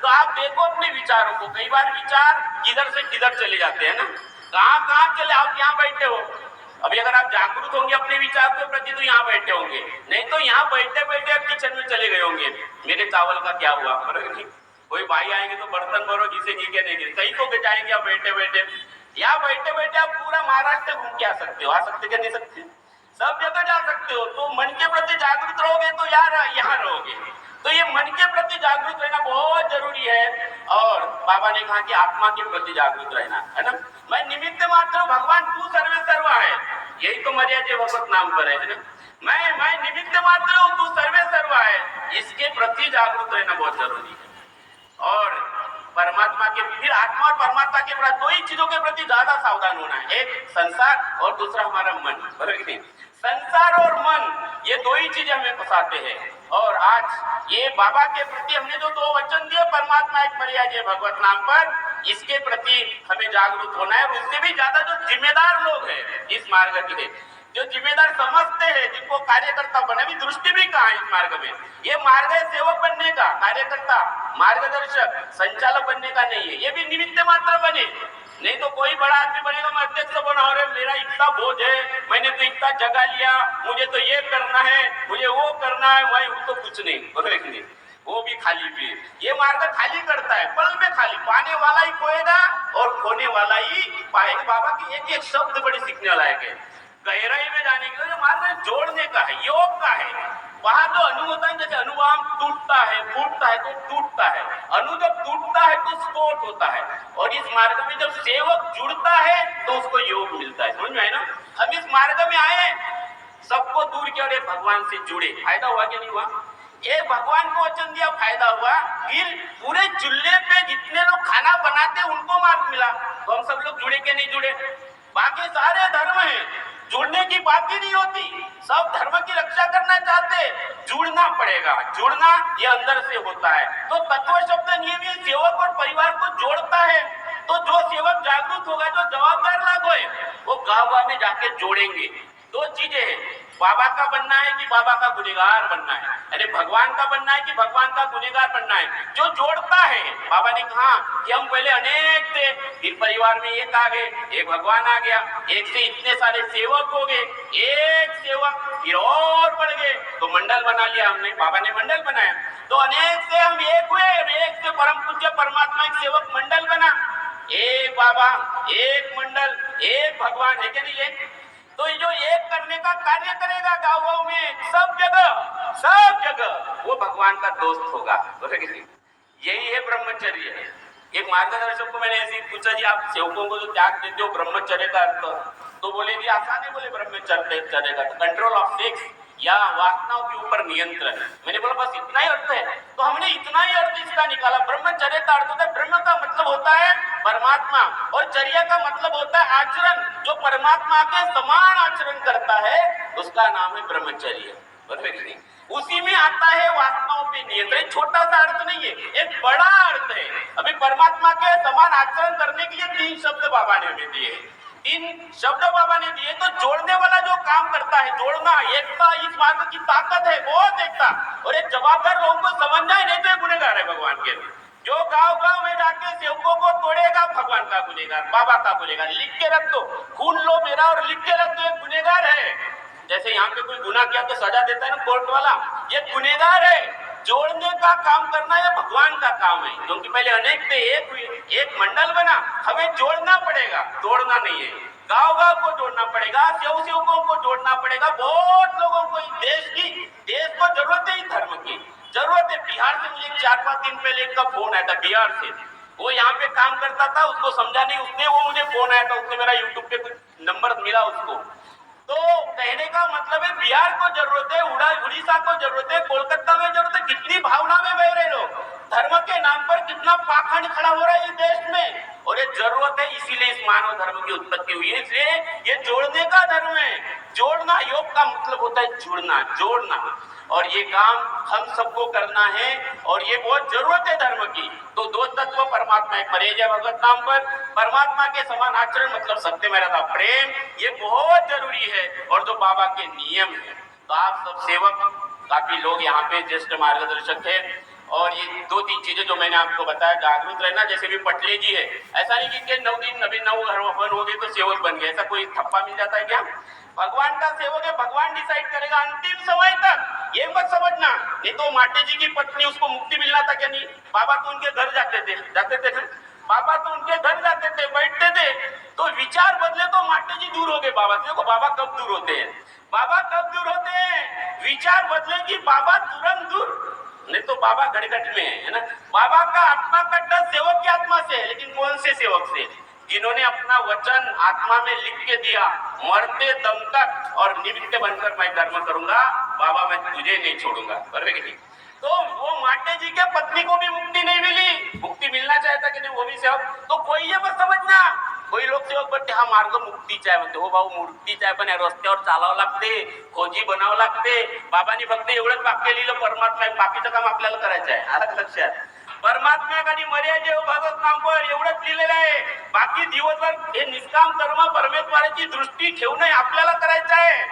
तो आप देखो अपने विचारों को, कई बार विचार किधर से किधर चले जाते हैं ना, कहाँ कहाँ चले। आप यहाँ बैठे हो, अभी अगर आप जागरूक होंगे अपने विचार के प्रति तो यहाँ बैठे होंगे, नहीं तो यहाँ बैठे बैठे आप किचन में चले गए होंगे, मेरे चावल का क्या हुआ। कोई भाई आएंगे तो बर्तन भरो, जिसे गिरे नहीं गिरे, कहीं तो जाएंगे आप बैठे बैठे। यहाँ बैठे बैठे आप पूरा महाराष्ट्र घूम के आ सकते हो, आ सकते क्या नहीं सकते, सब जगह जा सकते हो। तो मन के प्रति जागरूक रहोगे तो यार यहाँ रहोगे। तो ये मन के प्रति जागरूक रहना बहुत जरूरी है। और बाबा ने कहा कि आत्मा के प्रति जागरूक रहना है ना। मैं निमित्त मात्र हूँ, भगवान तू सर्वे सर्वा है, यही तो मर्यादा भगवत नाम पर है ना। मैं निमित्त मात्र हूँ, तू सर्वे सर्वा है, इसके प्रति जागरूक रहना बहुत जरूरी है। और परमात्मा के, फिर आत्मा और परमात्मा के प्रति दो ही चीजों के प्रति ज्यादा सावधान होना है, एक संसार और दूसरा हमारा मन, बराबर नहीं। संसार और मन ये दो ही चीजें हमें फंसाते हैं। और आज ये बाबा के प्रति हमने जो दो वचन दिए, परमात्मा एक मर्यादा भगवत नाम पर, इसके प्रति हमें जागरूक होना है। उससे भी ज्यादा जो जिम्मेदार लोग हैं इस मार्ग के, जो जिम्मेदार समझते हैं, जिनको कार्यकर्ता बने, भी दृष्टि भी कहा इस मार्ग में, ये मार्ग है सेवक बनने का, कार्यकर्ता, मार्गदर्शक, संचालक बनने का नहीं है। ये भी निमित्त मात्र बने, नहीं तो कोई बड़ा आदमी बनेगा, मैं अध्यक्ष बना, और मेरा इतना बोझ है, मैंने तो इतना जगह लिया, मुझे तो ये करना है, मुझे वो करना है, मैं तो कुछ नहीं, वो भी खाली भी। ये मार्ग खाली करता है, पल में खाली, पाने वाला ही खोएगा और खोने वाला ही पाएगा। बाबा की एक एक शब्द बड़ी सीखने लायक है। गहराई में जाने के लिए मार्ग जोड़ने का है, योग का है। वहां जो अनु होता है, जैसे अनुवाम टूटता है, फूटता है तो टूटता है, अनु जब टूटता है तो स्फोट होता है। और इस मार्ग में जब सेवक जुड़ता है तो उसको योग मिलता है, समझ में आए ना। हम इस मार्ग में आए, सबको दूर किया और भगवान से जुड़े, फायदा हुआ क्या नहीं हुआ। ये भगवान को वचन दिया, फायदा हुआ। फिर पूरे चूल्हे पे जितने लोग खाना बनाते उनको मार्ग मिला, तो हम सब लोग जुड़े के नहीं जुड़े। बाकी सारे धर्म हैं, जुड़ने की बात ही नहीं होती, सब धर्म की रक्षा करना चाहते, जुड़ना पड़ेगा। जुड़ना ये अंदर से होता है। तो तत्व शब्द नियम ये सेवक और परिवार को जोड़ता है। तो जो सेवक जागरूक होगा, जो जवाबदार लोग है, वो गाँव गाँव में जाके जोड़ेंगे। दो चीजें हैं, बाबा का बनना है कि बाबा का गुनेगार बनना है, अरे भगवान का बनना है कि भगवान का गुनेगार बनना है। जो जोड़ता है, बाबा ने कहा कि हम पहले अनेक थे, फिर परिवार में एक आ गए, एक भगवान आ गया, एक से इतने सारे सेवक हो गए, एक सेवक फिर और बढ़ गए, तो मंडल बना लिया हमने, बाबा ने मंडल बनाया। तो अनेक से हम एक हुए, एक से परम पूज्य परमात्मा एक सेवक मंडल बना। एक बाबा, एक मंडल, एक भगवान है क्या नहीं है। तो ये जो एक करने का कार्य करेगा गाँव गाँव में, सब जगह वो भगवान का दोस्त होगा। यही है ब्रह्मचर्य। एक मार्गदर्शक को मैंने ऐसे पूछा, जी आप सेवकों को जो त्याग देते हो ब्रह्मचर्य का अर्थ, तो बोले जी आसान है, बोले ब्रह्मचर्य का कंट्रोल ऑफ सेक्स या वासनाओं के ऊपर नियंत्रण। मैंने बोला बस इतना ही अर्थ है। तो हमने इतना ही अर्थ इसका निकाला। ब्रह्मचर्य का अर्थ होता है, ब्रह्म का मतलब होता है परमात्मा, और चर्या का मतलब होता है आचरण। जो परमात्मा के समान आचरण करता है उसका नाम है ब्रह्मचर्य, उसी में आता है वासनाओं पे नियंत्रण। छोटा सा अर्थ नहीं है, एक बड़ा अर्थ है। अभी परमात्मा के समान आचरण करने के लिए 3 शब्द बाबा ने हमें दिए, 3 शब्द बाबा ने दिए। तो जोड़ने वाला जो काम करता है, जोड़ना, एकता इस मार्ग की ताकत है, बहुत एकता। और एक जवाबदार लोगों को समझना है, नहीं तो ये गुनहगार है भगवान के। जो गांव गांव में जाके सेवकों को तोड़ेगा, भगवान का गुनहगार, बाबा का गुनहगार। लिख के रख दो, खून लो मेरा और लिख के रख दो, एक गुनहगार है। जैसे यहाँ पे कोई गुनाह किया तो सजा देता है ना कोर्ट वाला, ये गुनहगार है। जोड़ने का काम करना ये भगवान का काम है, क्योंकि पहले अनेक थे, एक हुए, एक मंडल बना। हमें जोड़ना पड़ेगा, तोड़ना नहीं है। गांव गांव को जोड़ना पड़ेगा, सेवकों को जोड़ना पड़ेगा, बहुत लोगों को। देश को जरूरत है इस धर्म की, जरूरत है। बिहार से मुझे 4-5 दिन पहले एक का फोन आया था, बिहार से। वो यहाँ पे काम करता था, उसको समझा नहीं उसने, वो मुझे फोन आया था, उसने मेरा यूट्यूब पे कुछ नंबर मिला उसको। तो कहने का मतलब है बिहार को जरूरत है, उड़ीसा को जरूरत है, कोलकाता में जरूरत है। कितनी भावना में बह रहे लोग, धर्म के नाम पर कितना पाखंड खड़ा हो रहा है इस देश में, और ये जरूरत है। इसीलिए इस मानव धर्म की उत्पत्ति हुई है। इसलिए ये जोड़ने का धर्म है। जोड़ना, योग का मतलब होता है जुड़ना, जोड़ना। और ये काम हम सबको करना है, और ये बहुत जरूरत है धर्म की। तो दो तत्व परमात्मा एक मर्यादा भगवत नाम पर, परमात्मा के समान आचरण मतलब सत्य में रहता प्रेम, ये बहुत जरूरी है। और जो बाबा के नियम है, तो आप सब सेवक, काफी लोग यहाँ पे ज्येष्ठ मार्गदर्शक है, और ये 2-3 चीजें जो मैंने आपको बताया, जागरूक रहना। जैसे भी पटले जी है, ऐसा नहीं कि 9 दिन अभी 9 हवन हो गए तो सेवक बन गए, ऐसा कोई थप्पा मिल जाता है क्या? भगवान का सेवक है, भगवान डिसाइड करेगा अंतिम समय तक। ये मत समझना, नहीं तो माटे जी की पत्नी उसको मुक्ति मिलना था क्या? नहीं, बाबा तो उनके घर जाते थे ना, बाबा तो उनके घर जाते थे, बैठते थे, तो विचार बदले तो माटे जी दूर हो गए बाबा से। देखो बाबा कब दूर होते हैं, बाबा कब दूर होते हैं? विचार बदले कि बाबा तुरंत दूर, नहीं तो बाबा घटघट में है ना। बाबा का आत्मा कट्टा सेवक की आत्मा से है, लेकिन कौन से सेवक से? जिन्होंने अपना वचन आत्मा में लिख के दिया, मरते दम तक और निमित्त बनकर मैं कर्म करूंगा, बाबा मैं तुझे नहीं छोड़ूंगा, बराबर कि नहीं? तो वो माटे जी के पत्नी को भी मुक्ति नहीं मिली, मुक्ति मिलना चाहता कि नहीं वो भी सेवक। तो कोई ये मत समझना, कोई लोक सेवक म्हणते हा मार्ग मुक्तीचा आहे, म्हणते हो भाऊ मुक्तीचा आहे, पण या रस्त्यावर चालावं लागते, खोजी बनावं लागते. बाबांनी फक्त एवढंच वाक्य लिहिलं, परमात्मा आहे, बाकीचं काम आपल्याला करायचं आहे. आलं का लक्षात? परमात्म्या आणि मर्यादेव भगत नामवर एवढंच लिहिलेलं आहे. बाकी दिवसभर हे निष्काम कर्म परमेश्वराची दृष्टी ठेवणं आपल्याला करायचं आहे,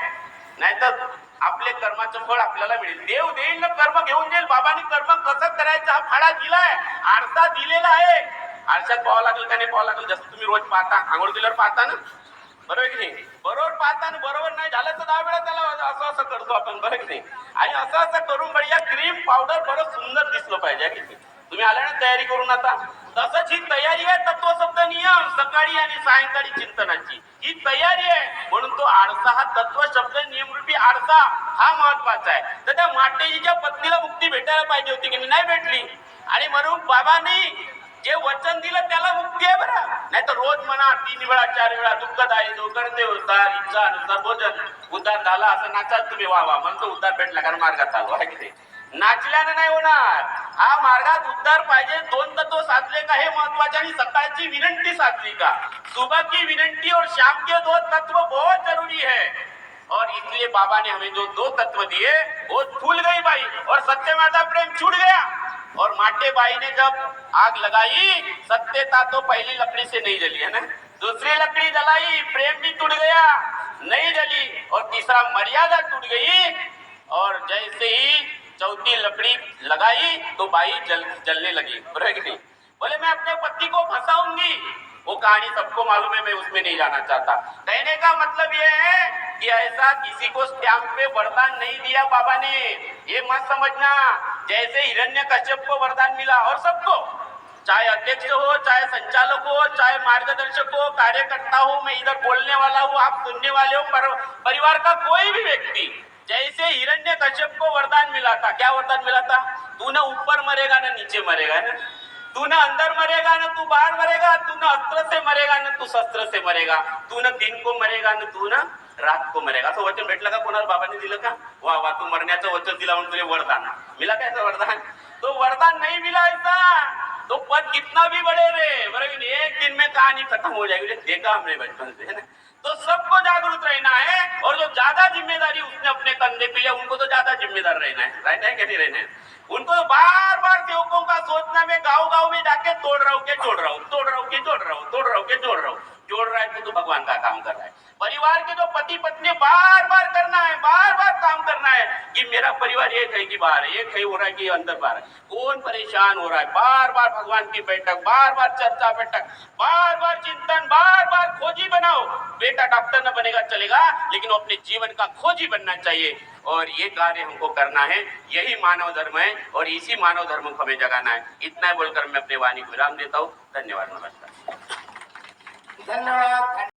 नाहीतर आपले कर्माचं फळ आपल्याला मिळेल. देव देईल ना, कर्म घेऊन जाईल. बाबांनी कर्म कसं करायचं हा फाडा दिलाय, आरसा दिलेला आहे. आरशात पाहावं लागेल का नाही पाहावं लागेल? जसं तुम्ही रोज पाहता, आंघोळ केल्यावर पाहता ना, बरोबर की नाही? बरोबर पाहता ना, बरोबर नाही झालं तर 10 वेळा त्याला असं असं करतो आपण, बरोबर की नाही? आणि असं असं करून बढिया क्रीम पावडर बरं सुंदर दिसलं पाहिजे की नाही? तुम्ही आल्या ना तयारी करून आता, तसंच ही तयारी आहे तत्वशब्द नियम सकाळी आणि सायंकाळी चिंतनाची, ही तयारी आहे. म्हणून तो आरसा, हा तत्व शब्द नियमरूपी आरसा हा महत्वाचा आहे. तर त्या माटेजीच्या पत्नीला मुक्ती भेटायला पाहिजे होती की नाही भेटली, आणि म्हणून बाबांनी जे वचन दिलं त्याला मुक्ती आहे बरं. नाही तर रोज म्हणा 3 वेळा 4 वेळा दुःखदायी जो करते उद्धार, इच्छा अनुसार भोजन, उद्धार झाला असं नाचाल तुम्ही, वा वा म्हणतो उद्धार भेटला, कारण मार्गात चालू आहे की ते. नाचल्यानं नाही होणार, हा मार्गात उद्धार पाहिजे. 2 तत्व साधले का हे महत्वाचे, आणि सकाळची विनंती साधली का, सुबह की विनंती और शाम के 2 तत्व बहुत जरूरी है. और इसलिए बाबा ने हमें जो 2 तत्व दिए वो फूल गई बाई और सत्य माता प्रेम छूट गया. और माटे बाई ने जब आग लगाई, सत्यता तो पहली लकड़ी से नहीं जली है ना, दूसरी लकड़ी जलाई, प्रेम भी टूट गया, नहीं जली. और तीसरा मर्यादा टूट गई, और जैसे ही चौथी लकड़ी लगाई तो बाई जलने लगी, बराबर कि नहीं? बोले मैं अपने पति को फंसाऊंगी, वो कहानी सबको मालूम है, मैं उसमें नहीं जाना चाहता. कहने का मतलब ये है कि ऐसा किसी को स्टैंप पे वरदान नहीं दिया बाबा ने, ये मत समझना. जैसे हिरण्यकश्यप को वरदान मिला, और सबको, चाहे अध्यक्ष हो, चाहे संचालक हो, चाहे मार्गदर्शक हो, कार्यकर्ता हो, मैं इधर बोलने वाला हूँ, आप सुनने वाले हो, परिवार का कोई भी व्यक्ति, जैसे हिरण्यकश्यप को वरदान मिला था, क्या वरदान मिला था? तू न ऊपर मरेगा न नीचे मरेगा ना, तू न अंदर मरेगा न तू बाहर मरेगा, तू न अस्त्र से मरेगा न तू शस्त्र से मरेगा, तू न दिन को मरेगा न तू न रात को मरेगा. असं वचन भेटलं का कोणाला? बाबांनी दिलं का? वा वा, तू मरण्याचं वचन दिला म्हणून तुझे वरदान मिला काय? वरदान तो वरदान नहीं मिला ऐसा, तो पद कितना भी बड़े रे, बराबर, एक दिन में कहानी खत्म हो जाएगी. देखा हमने बचपन से, है ना. तो सबको जागरूक रहना है, और जो ज्यादा जिम्मेदारी उसने अपने कंधे पे लिया उनको तो ज्यादा जिम्मेदार रहना है कि नहीं रहना है? उनको तो बार बार सेवकों का सोचना, मैं गाँव गाँव में जाके तोड़ रहा हूँ के जोड़ रहा हूँ, तोड़ रहा हूँ के जोड़ रहा हूँ, तोड़ रहा हूँ के जोड़ रहा हूँ. जोड़ रहा है तो भगवान का काम कर रहा है. परिवार के जो पति पत्नी बार बार करना है, बार बार काम करना है कि मेरा परिवार एक है कि बाहर है, एक है हो रहा है कि अंदर बाहर है. कौन परेशान हो रहा है? बार बार भगवान की बैठक, बार बार चर्चा बैठक, बार बार चिंतन, बार बार खोजी बनाओ. बेटा डॉक्टर न बनेगा चलेगा, लेकिन अपने जीवन का खोजी बनना चाहिए. और ये कार्य हमको करना है, यही मानव धर्म है, और इसी मानव धर्म को हमें जगाना है. इतना बोलकर मैं अपने वाणी को विराम देता हूँ. धन्यवाद, नमस्कार. धन्यवाद.